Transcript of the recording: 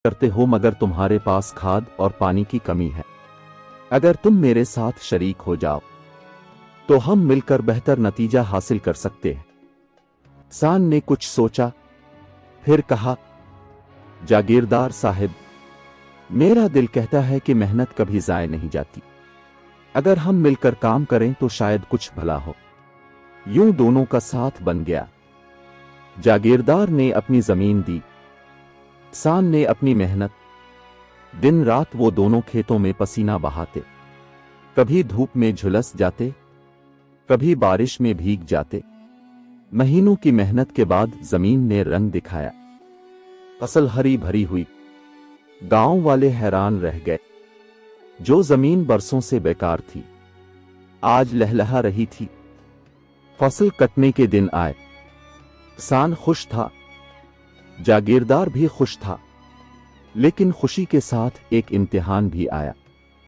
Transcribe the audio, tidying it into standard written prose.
करते हो मगर तुम्हारे पास खाद और पानी की कमी है। अगर तुम मेरे साथ शरीक हो जाओ तो हम मिलकर बेहतर नतीजा हासिल कर सकते हैं। किसान ने कुछ सोचा, फिर कहा, जागीरदार साहिब, मेरा दिल कहता है कि मेहनत कभी ज़ाय नहीं जाती। अगर हम मिलकर काम करें तो शायद कुछ भला हो। यूं दोनों का साथ बन गया। जागीरदार ने अपनी जमीन दी, किसान ने अपनी मेहनत। दिन रात वो दोनों खेतों में पसीना बहाते, कभी धूप में झुलस जाते, कभी बारिश में भीग जाते। महीनों की मेहनत के बाद जमीन ने रंग दिखाया, फसल हरी भरी हुई। गांव वाले हैरान रह गए। जो जमीन बरसों से बेकार थी आज लहलहा रही थी। फसल कटने के दिन आए। किसान खुश था, जागीरदार भी खुश था, लेकिन खुशी के साथ एक इम्तिहान भी आया।